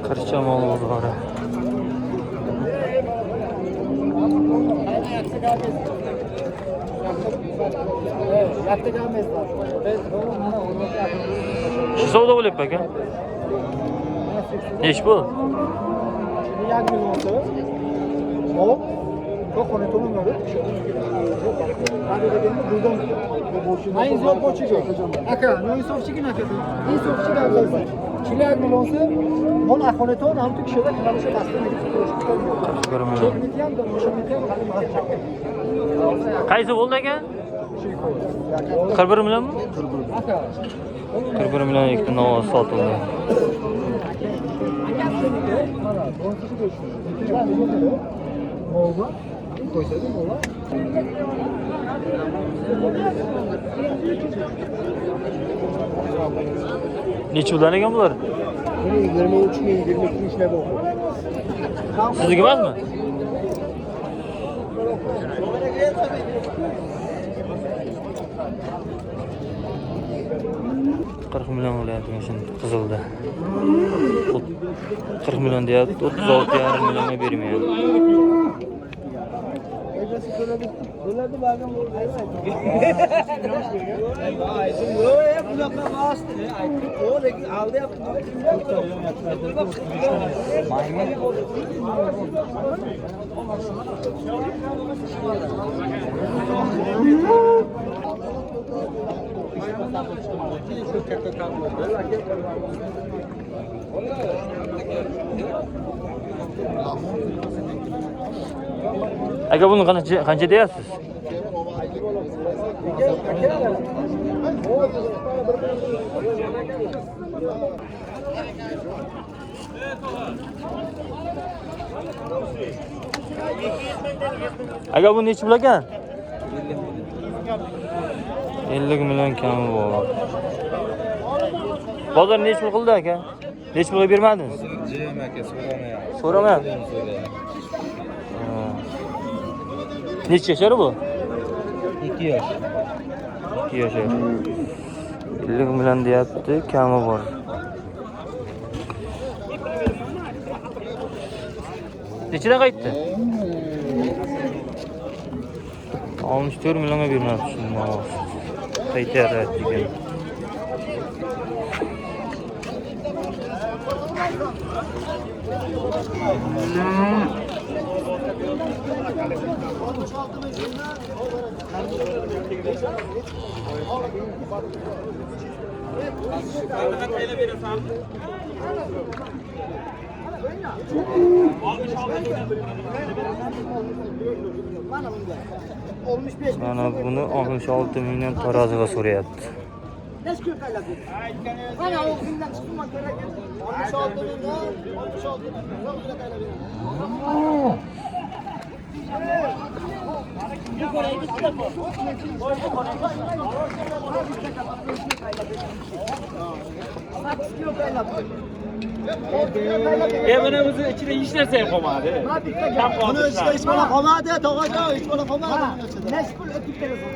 Qirchamol bozori. Shu savdo bo'lyapti aka. Nech bu? Aka, no insofchiga aka. Insofchiga avvalsa. Chilar milonsa, mol axonaton ham tukishida qilamish tasdim etib Qaysi bo'ldi aka? 41 millionmi? aka. 41 million ikkita novoz sotildi. Necha puldan ekan bular? 23 ming, 22 ming ishlab o'qi. Sizniki emasmi? $40 million bo'lyapti shuni qizilda. 40 million deyapti, 36,5 millionga bermayapti. Bularni bag'am Aka buni qancha deyapsiz? Aka bu necha pul ekan? 50 million kami bor. Bozor necha pul qildi aka? Necha pulga bermadingiz? Jim aka so'ramayapti. So'ramayapti. Necha yashar bu? 2 yosh. 2 yashar. 50 million deyapti, kami bor. Nechadan qaytdi? 64 millionga bermoqchi shuni. Qaytaryapti ekan. Mana buni 66 million taroziga so'rayapti. Mana o'zimdan chiqdim kerak. 66 million, 66 Mana o'zi ichida hech narsa ham qolmadi. Buni ichida hech bola qolmadi, tog'ajon, hech bola qolmadi. Necha pul o'tib kelasan?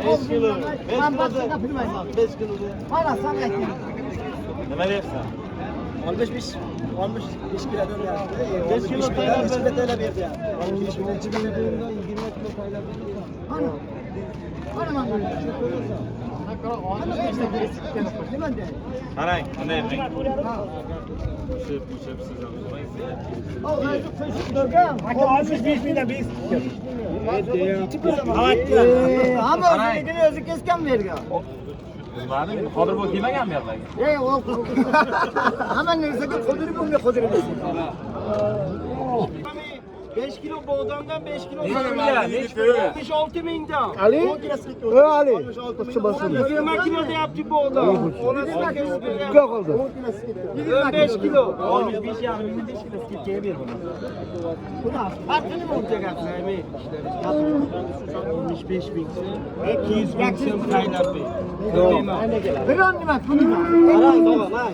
5 kilo. Men boshqa bilmayman. 5 kilo. Mana sen ayting. Nima deyapsan? 65 kilodan yaxshi. 5 kilo taylab berdi. 15 minutchi videoda 20 kilo taylab berdi. Mana. Mana mana. Qarang, bunday qiling. Aka 65 mingdan biz. Hamma o'zini o'zi kesgan bergan. Bilmadim, hozir bu kelmaganmi yoqlarga? Hamma narsaga qodirib bo'lmay qodirib. 5 kilo bog'dondan 5 kilo 66 mingdan. Ali? Ali. 20 kilo deyapti bog'don. 2 qoldi. 25 kilo. 65 yarim ming 5 kilo ketga ber buni. Buni farqini o'lchaganmi? 65 ming. 200 ming so'm qaynab ber. Biron nima puli bor. Qarang, tog'a,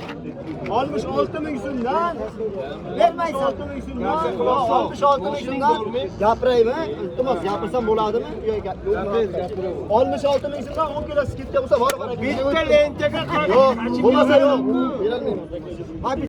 66 ming so'mdan bermaysan. 66 ming so'mdan. 66 ming so'mdan gapiraymi? Iltimos, gapirsam bo'ladimi? 66 ming so'mdan 10 kilo skidka bo'lsa, bor. Bitta lentaga Yo'q, bo'lmasa yo'q. Berolmayman.